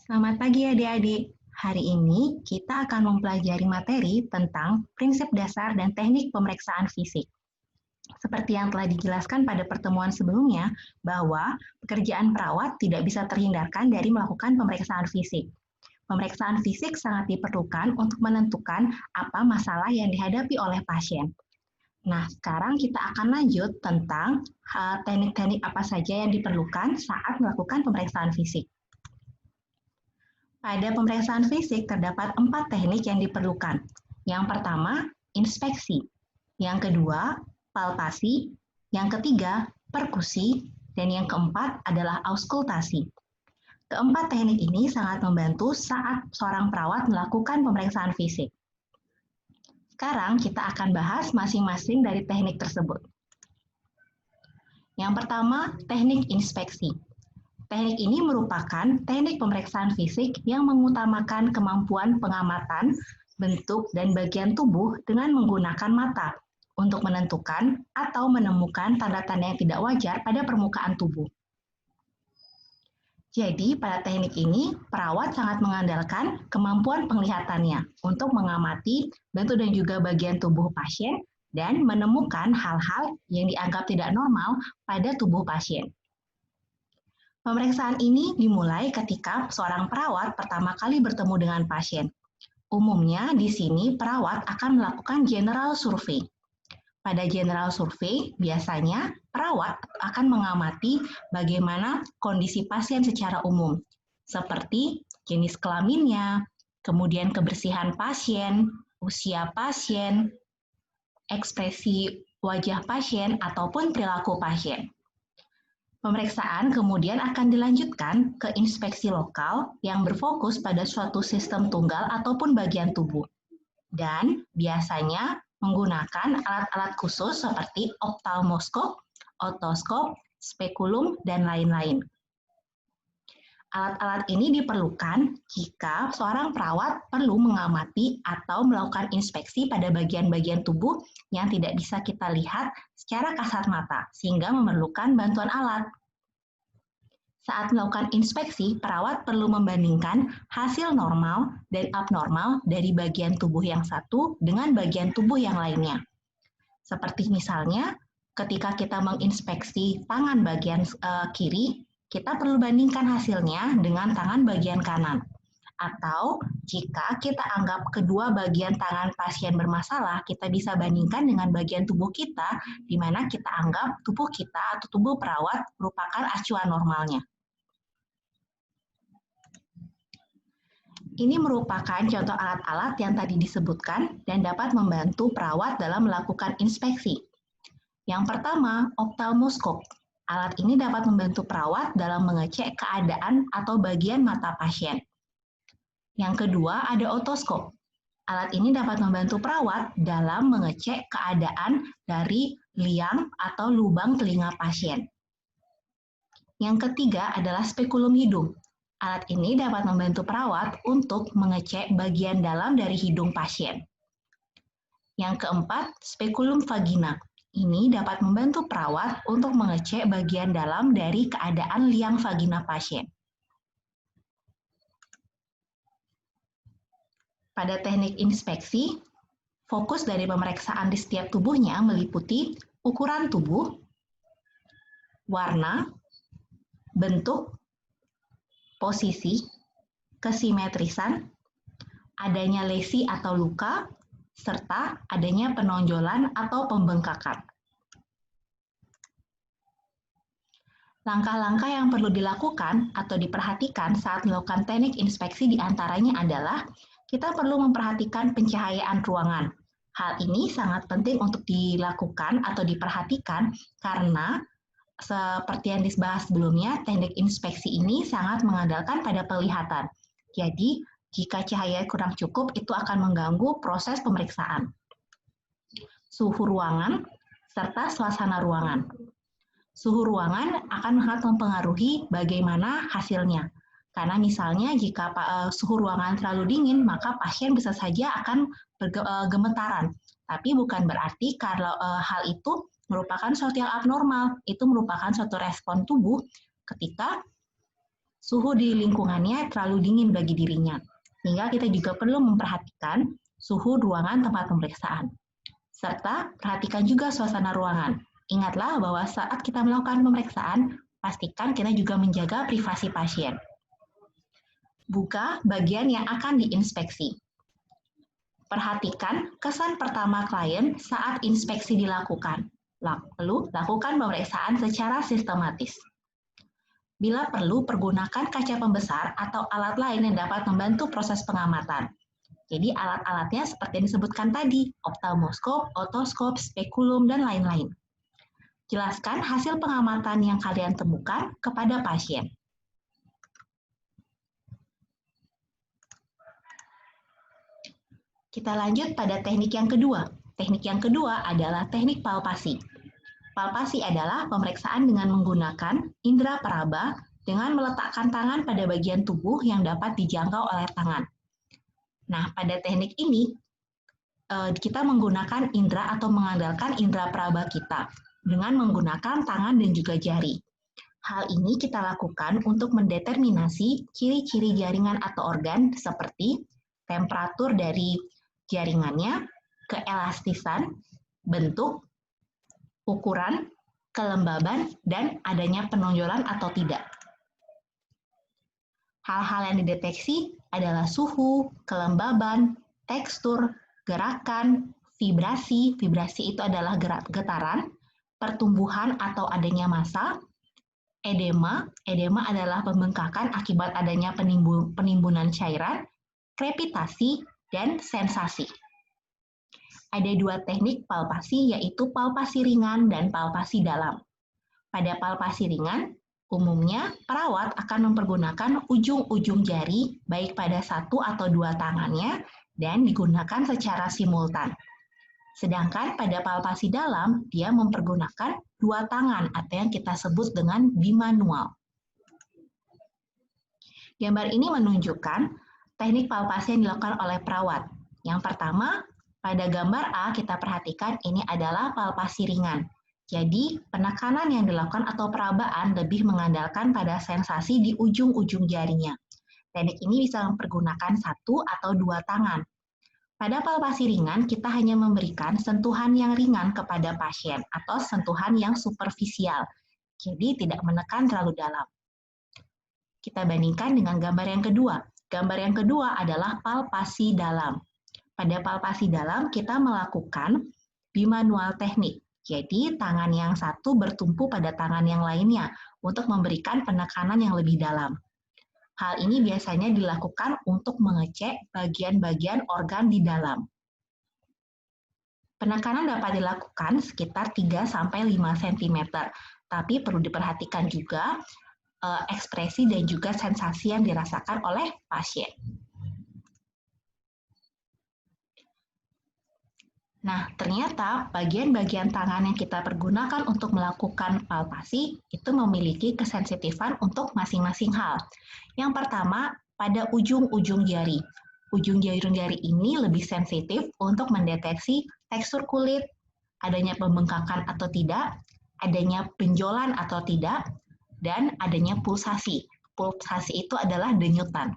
Selamat pagi adik-adik. Hari ini kita akan mempelajari materi tentang prinsip dasar dan teknik pemeriksaan fisik. Seperti yang telah dijelaskan pada pertemuan sebelumnya, bahwa pekerjaan perawat tidak bisa terhindarkan dari melakukan pemeriksaan fisik. Pemeriksaan fisik sangat diperlukan untuk menentukan apa masalah yang dihadapi oleh pasien. Nah, sekarang kita akan lanjut tentang teknik-teknik apa saja yang diperlukan saat melakukan pemeriksaan fisik. Pada pemeriksaan fisik terdapat 4 teknik yang diperlukan. Yang pertama, inspeksi. Yang kedua, palpasi. Yang ketiga, perkusi. Dan yang keempat adalah auskultasi. Keempat teknik ini sangat membantu saat seorang perawat melakukan pemeriksaan fisik. Sekarang kita akan bahas masing-masing dari teknik tersebut. Yang pertama, teknik inspeksi. Teknik ini merupakan teknik pemeriksaan fisik yang mengutamakan kemampuan pengamatan bentuk dan bagian tubuh dengan menggunakan mata untuk menentukan atau menemukan tanda-tanda yang tidak wajar pada permukaan tubuh. Jadi, pada teknik ini, perawat sangat mengandalkan kemampuan penglihatannya untuk mengamati bentuk dan juga bagian tubuh pasien dan menemukan hal-hal yang dianggap tidak normal pada tubuh pasien. Pemeriksaan ini dimulai ketika seorang perawat pertama kali bertemu dengan pasien. Umumnya di sini perawat akan melakukan general survey. Pada general survey, biasanya perawat akan mengamati bagaimana kondisi pasien secara umum, seperti jenis kelaminnya, kemudian kebersihan pasien, usia pasien, ekspresi wajah pasien, ataupun perilaku pasien. Pemeriksaan kemudian akan dilanjutkan ke inspeksi lokal yang berfokus pada suatu sistem tunggal ataupun bagian tubuh. Dan biasanya menggunakan alat-alat khusus seperti oftalmoskop, otoskop, spekulum, dan lain-lain. Alat-alat ini diperlukan jika seorang perawat perlu mengamati atau melakukan inspeksi pada bagian-bagian tubuh yang tidak bisa kita lihat secara kasat mata, sehingga memerlukan bantuan alat. Saat melakukan inspeksi, perawat perlu membandingkan hasil normal dan abnormal dari bagian tubuh yang satu dengan bagian tubuh yang lainnya. Seperti misalnya, ketika kita menginspeksi tangan bagian kiri, kita perlu bandingkan hasilnya dengan tangan bagian kanan. Atau jika kita anggap kedua bagian tangan pasien bermasalah, kita bisa bandingkan dengan bagian tubuh kita, di mana kita anggap tubuh kita atau tubuh perawat merupakan acuan normalnya. Ini merupakan contoh alat-alat yang tadi disebutkan dan dapat membantu perawat dalam melakukan inspeksi. Yang pertama, oftalmoskop. Alat ini dapat membantu perawat dalam mengecek keadaan atau bagian mata pasien. Yang kedua, ada otoskop. Alat ini dapat membantu perawat dalam mengecek keadaan dari liang atau lubang telinga pasien. Yang ketiga adalah spekulum hidung. Alat ini dapat membantu perawat untuk mengecek bagian dalam dari hidung pasien. Yang keempat, spekulum vagina. Ini dapat membantu perawat untuk mengecek bagian dalam dari keadaan liang vagina pasien. Pada teknik inspeksi, fokus dari pemeriksaan di setiap tubuhnya meliputi ukuran tubuh, warna, bentuk, posisi, kesimetrisan, adanya lesi atau luka, serta adanya penonjolan atau pembengkakan. Langkah-langkah yang perlu dilakukan atau diperhatikan saat melakukan teknik inspeksi diantaranya adalah kita perlu memperhatikan pencahayaan ruangan. Hal ini sangat penting untuk dilakukan atau diperhatikan karena seperti yang dibahas sebelumnya, teknik inspeksi ini sangat mengandalkan pada penglihatan. Jadi, jika cahaya kurang cukup, itu akan mengganggu proses pemeriksaan. Suhu ruangan, serta suasana ruangan. Suhu ruangan akan sangat mempengaruhi bagaimana hasilnya. Karena misalnya jika suhu ruangan terlalu dingin, maka pasien bisa saja akan gemetaran. Tapi bukan berarti kalau hal itu merupakan suatu yang abnormal. Itu merupakan suatu respon tubuh ketika suhu di lingkungannya terlalu dingin bagi dirinya. Sehingga kita juga perlu memperhatikan suhu ruangan tempat pemeriksaan. Serta perhatikan juga suasana ruangan. Ingatlah bahwa saat kita melakukan pemeriksaan, pastikan kita juga menjaga privasi pasien. Buka bagian yang akan diinspeksi. Perhatikan kesan pertama klien saat inspeksi dilakukan. Lalu, lakukan pemeriksaan secara sistematis. Bila perlu, pergunakan kaca pembesar atau alat lain yang dapat membantu proses pengamatan. Jadi alat-alatnya seperti yang disebutkan tadi, oftalmoskop, otoskop, spekulum, dan lain-lain. Jelaskan hasil pengamatan yang kalian temukan kepada pasien. Kita lanjut pada teknik yang kedua. Teknik yang kedua adalah teknik palpasi. Palpasi adalah pemeriksaan dengan menggunakan indera peraba dengan meletakkan tangan pada bagian tubuh yang dapat dijangkau oleh tangan. Nah, pada teknik ini, kita menggunakan indera atau mengandalkan indera peraba kita dengan menggunakan tangan dan juga jari. Hal ini kita lakukan untuk mendeterminasi ciri-ciri jaringan atau organ seperti temperatur dari jaringannya, keelastisan, bentuk, ukuran, kelembaban, dan adanya penonjolan atau tidak. Hal-hal yang dideteksi adalah suhu, kelembaban, tekstur, gerakan, vibrasi. Vibrasi itu adalah getaran, pertumbuhan atau adanya massa, edema. Edema adalah pembengkakan akibat adanya penimbunan cairan, krepitasi, dan sensasi. Ada dua teknik palpasi, yaitu palpasi ringan dan palpasi dalam. Pada palpasi ringan, umumnya perawat akan mempergunakan ujung-ujung jari, baik pada satu atau dua tangannya, dan digunakan secara simultan. Sedangkan pada palpasi dalam, dia mempergunakan dua tangan, atau yang kita sebut dengan bimanual. Gambar ini menunjukkan teknik palpasi yang dilakukan oleh perawat. Yang pertama, pada gambar A kita perhatikan ini adalah palpasi ringan. Jadi, penekanan yang dilakukan atau perabaan lebih mengandalkan pada sensasi di ujung-ujung jarinya. Teknik ini bisa mempergunakan satu atau dua tangan. Pada palpasi ringan, kita hanya memberikan sentuhan yang ringan kepada pasien atau sentuhan yang superficial. Jadi, tidak menekan terlalu dalam. Kita bandingkan dengan gambar yang kedua. Gambar yang kedua adalah palpasi dalam. Pada palpasi dalam, kita melakukan bimanual teknik. Jadi, tangan yang satu bertumpu pada tangan yang lainnya untuk memberikan penekanan yang lebih dalam. Hal ini biasanya dilakukan untuk mengecek bagian-bagian organ di dalam. Penekanan dapat dilakukan sekitar 3-5 cm, tapi perlu diperhatikan juga ekspresi dan juga sensasi yang dirasakan oleh pasien. Nah, ternyata bagian-bagian tangan yang kita pergunakan untuk melakukan palpasi itu memiliki kesensitifan untuk masing-masing hal. Yang pertama, pada ujung-ujung jari. Ujung jari ini lebih sensitif untuk mendeteksi tekstur kulit, adanya pembengkakan atau tidak, adanya benjolan atau tidak, dan adanya pulsasi. Pulsasi itu adalah denyutan.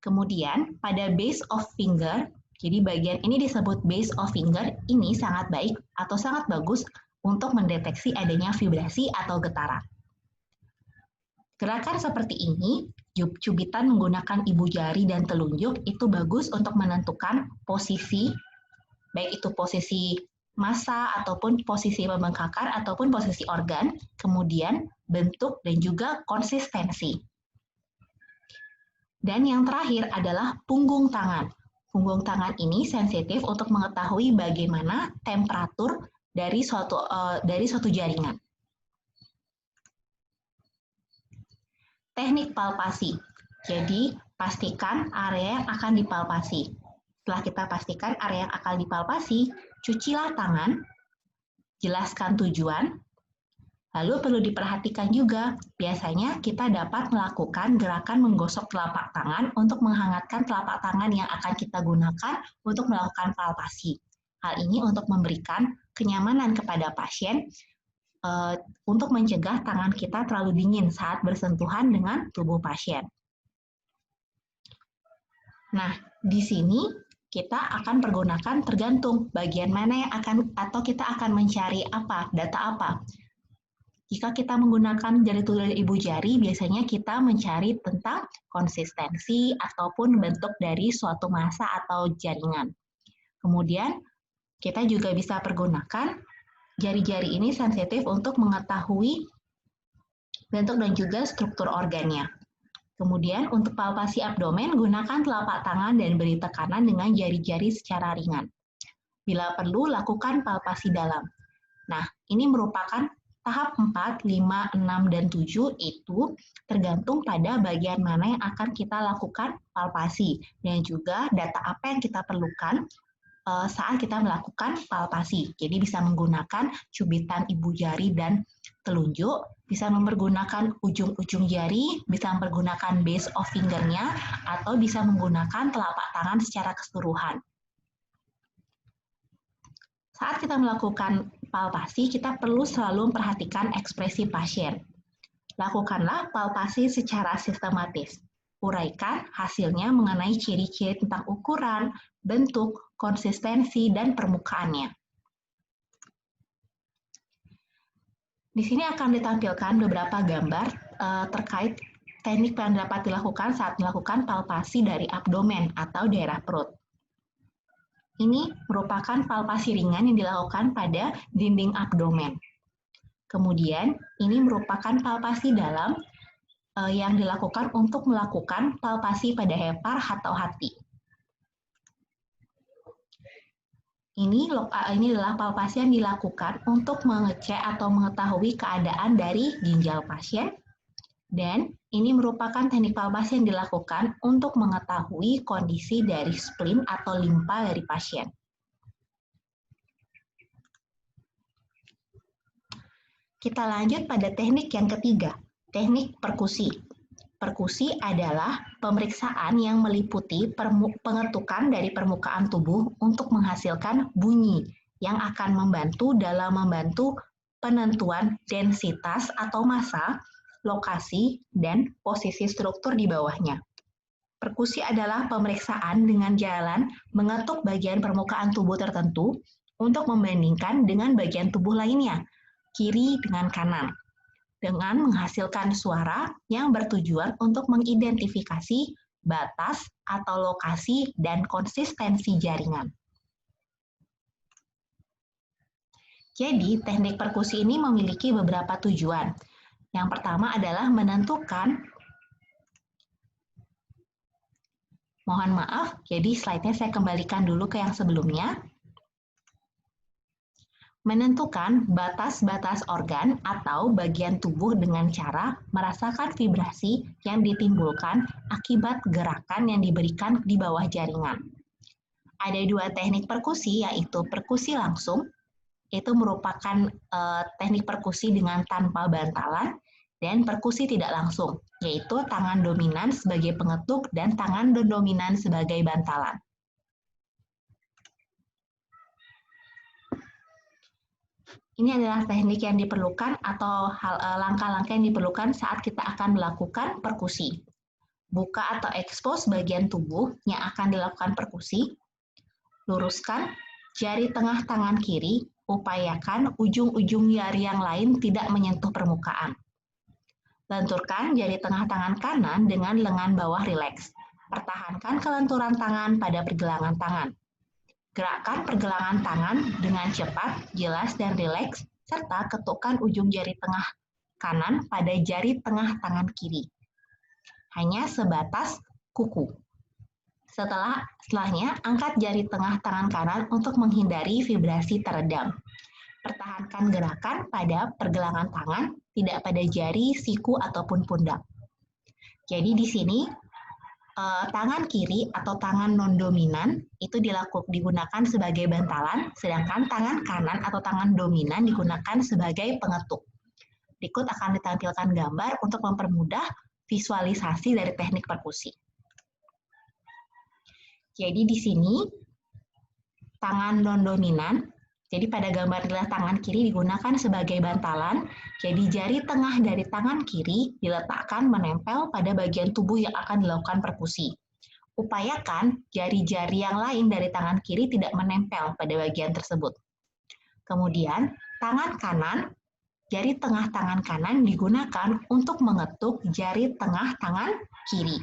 Kemudian, pada base of finger, jadi bagian ini disebut base of finger, ini sangat baik atau sangat bagus untuk mendeteksi adanya vibrasi atau getaran. Gerakan seperti ini, cubitan menggunakan ibu jari dan telunjuk, itu bagus untuk menentukan posisi, baik itu posisi massa ataupun posisi pembengkakan ataupun posisi organ, kemudian bentuk dan juga konsistensi. Dan yang terakhir adalah punggung tangan. Punggung tangan ini sensitif untuk mengetahui bagaimana temperatur dari suatu jaringan. Teknik palpasi. Jadi, pastikan area yang akan dipalpasi. Setelah kita pastikan area yang akan dipalpasi, cucilah tangan, jelaskan tujuan, lalu perlu diperhatikan juga, biasanya kita dapat melakukan gerakan menggosok telapak tangan untuk menghangatkan telapak tangan yang akan kita gunakan untuk melakukan palpasi. Hal ini untuk memberikan kenyamanan kepada pasien untuk mencegah tangan kita terlalu dingin saat bersentuhan dengan tubuh pasien. Nah, di sini kita akan pergunakan tergantung bagian mana yang atau kita akan mencari apa, data apa. Jika kita menggunakan jari telunjuk dan ibu jari, biasanya kita mencari tentang konsistensi ataupun bentuk dari suatu massa atau jaringan. Kemudian, kita juga bisa pergunakan jari-jari ini sensitif untuk mengetahui bentuk dan juga struktur organnya. Kemudian, untuk palpasi abdomen, gunakan telapak tangan dan beri tekanan dengan jari-jari secara ringan. Bila perlu, lakukan palpasi dalam. Nah, ini merupakan tahap 4, 5, 6, dan 7 itu tergantung pada bagian mana yang akan kita lakukan palpasi dan juga data apa yang kita perlukan saat kita melakukan palpasi. Jadi bisa menggunakan cubitan ibu jari dan telunjuk, bisa mempergunakan ujung-ujung jari, bisa mempergunakan base of finger-nya, atau bisa menggunakan telapak tangan secara keseluruhan. Saat kita melakukan palpasi, kita perlu selalu memperhatikan ekspresi pasien. Lakukanlah palpasi secara sistematis. Uraikan hasilnya mengenai ciri-ciri tentang ukuran, bentuk, konsistensi, dan permukaannya. Di sini akan ditampilkan beberapa gambar terkait teknik yang dapat dilakukan saat melakukan palpasi dari abdomen atau daerah perut. Ini merupakan palpasi ringan yang dilakukan pada dinding abdomen. Kemudian, ini merupakan palpasi dalam yang dilakukan untuk melakukan palpasi pada hepar atau hati. Ini adalah palpasi yang dilakukan untuk mengecek atau mengetahui keadaan dari ginjal pasien, dan ini merupakan teknik palpasi yang dilakukan untuk mengetahui kondisi dari spleen atau limpa dari pasien. Kita lanjut pada teknik yang ketiga, teknik perkusi. Perkusi adalah pemeriksaan yang meliputi pengetukan dari permukaan tubuh untuk menghasilkan bunyi yang akan membantu penentuan densitas atau massa, lokasi, dan posisi struktur di bawahnya. Perkusi adalah pemeriksaan dengan jalan mengetuk bagian permukaan tubuh tertentu untuk membandingkan dengan bagian tubuh lainnya, kiri dengan kanan, dengan menghasilkan suara yang bertujuan untuk mengidentifikasi batas atau lokasi dan konsistensi jaringan. Jadi, teknik perkusi ini memiliki beberapa tujuan. Yang pertama adalah menentukan, mohon maaf, jadi slide-nya saya kembalikan dulu ke yang sebelumnya. Menentukan batas-batas organ atau bagian tubuh dengan cara merasakan vibrasi yang ditimbulkan akibat gerakan yang diberikan di bawah jaringan. Ada dua teknik perkusi, yaitu perkusi langsung, itu merupakan teknik perkusi dengan tanpa bantalan, dan perkusi tidak langsung, yaitu tangan dominan sebagai pengetuk dan tangan non-dominan sebagai bantalan. Ini adalah teknik yang diperlukan atau langkah-langkah yang diperlukan saat kita akan melakukan perkusi. Buka atau ekspos bagian tubuh yang akan dilakukan perkusi. Luruskan jari tengah tangan kiri, upayakan ujung-ujung jari yang lain tidak menyentuh permukaan. Lenturkan jari tengah tangan kanan dengan lengan bawah rileks. Pertahankan kelenturan tangan pada pergelangan tangan. Gerakkan pergelangan tangan dengan cepat, jelas, dan rileks, serta ketukkan ujung jari tengah kanan pada jari tengah tangan kiri. Hanya sebatas kuku. Setelahnya, angkat jari tengah tangan kanan untuk menghindari vibrasi teredam. Pertahankan gerakan pada pergelangan tangan, tidak pada jari, siku, ataupun pundak. Jadi di sini, tangan kiri atau tangan non-dominan itu digunakan sebagai bantalan, sedangkan tangan kanan atau tangan dominan digunakan sebagai pengetuk. Berikut akan ditampilkan gambar untuk mempermudah visualisasi dari teknik perkusi. Jadi di sini, tangan non-dominan Jadi pada gambar inilah tangan kiri digunakan sebagai bantalan, jadi jari tengah dari tangan kiri diletakkan menempel pada bagian tubuh yang akan dilakukan perkusi. Upayakan jari-jari yang lain dari tangan kiri tidak menempel pada bagian tersebut. Kemudian, tangan kanan, jari tengah tangan kanan digunakan untuk mengetuk jari tengah tangan kiri.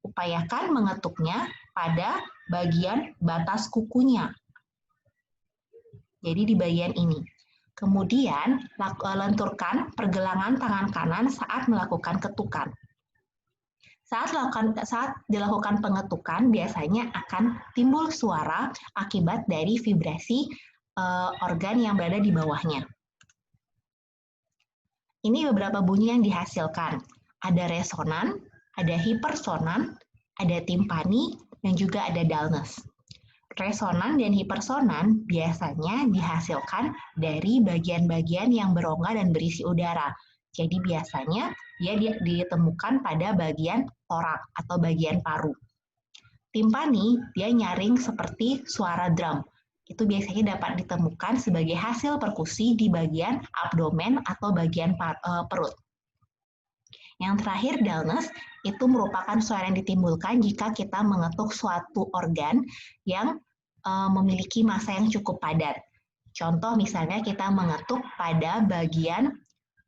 Upayakan mengetuknya pada bagian batas kukunya. Jadi di bagian ini. Kemudian, lenturkan pergelangan tangan kanan saat melakukan ketukan. Saat dilakukan pengetukan, biasanya akan timbul suara akibat dari vibrasi organ yang berada di bawahnya. Ini beberapa bunyi yang dihasilkan. Ada resonan, ada hipersonan, ada timpani, dan juga ada dullness. Resonan dan hipersonan biasanya dihasilkan dari bagian-bagian yang berongga dan berisi udara. Jadi biasanya dia ditemukan pada bagian torak atau bagian paru. Timpani dia nyaring seperti suara drum. Itu biasanya dapat ditemukan sebagai hasil perkusi di bagian abdomen atau bagian perut. Yang terakhir, dullness itu merupakan suara yang ditimbulkan jika kita mengetuk suatu organ yang memiliki massa yang cukup padat. Contoh misalnya kita mengetuk pada bagian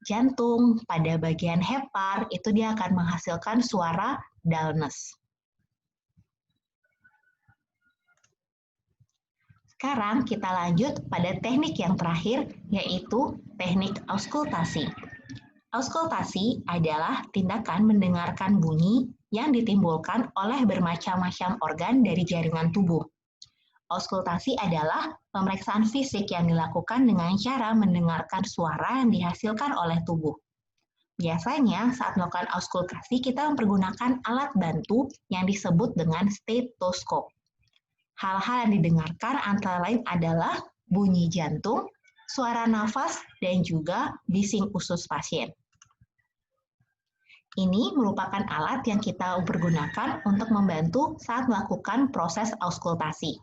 jantung, pada bagian hepar, itu dia akan menghasilkan suara dullness. Sekarang kita lanjut pada teknik yang terakhir, yaitu teknik auskultasi. Auskultasi adalah tindakan mendengarkan bunyi yang ditimbulkan oleh bermacam-macam organ dari jaringan tubuh. Auskultasi adalah pemeriksaan fisik yang dilakukan dengan cara mendengarkan suara yang dihasilkan oleh tubuh. Biasanya saat melakukan auskultasi kita mempergunakan alat bantu yang disebut dengan stetoskop. Hal-hal yang didengarkan antara lain adalah bunyi jantung, suara nafas, dan juga bising usus pasien. Ini merupakan alat yang kita pergunakan untuk membantu saat melakukan proses auskultasi.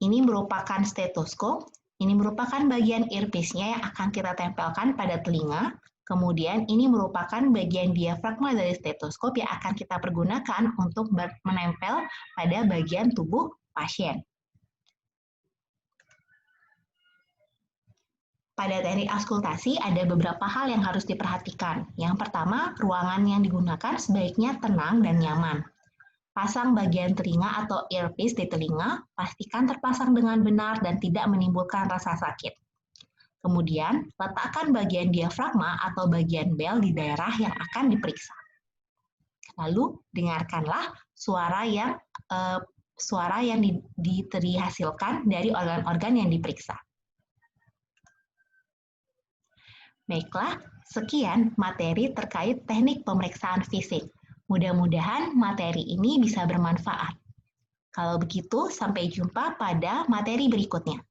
Ini merupakan stetoskop, ini merupakan bagian earpiece-nya yang akan kita tempelkan pada telinga. Kemudian ini merupakan bagian diafragma dari stetoskop yang akan kita pergunakan untuk menempel pada bagian tubuh pasien. Pada teknik auskultasi ada beberapa hal yang harus diperhatikan. Yang pertama, ruangan yang digunakan sebaiknya tenang dan nyaman. Pasang bagian telinga atau earpiece di telinga, pastikan terpasang dengan benar dan tidak menimbulkan rasa sakit. Kemudian, letakkan bagian diafragma atau bagian bel di daerah yang akan diperiksa. Lalu, dengarkanlah suara yang dihasilkan dari organ-organ yang diperiksa. Baiklah, sekian materi terkait teknik pemeriksaan fisik. Mudah-mudahan materi ini bisa bermanfaat. Kalau begitu, sampai jumpa pada materi berikutnya.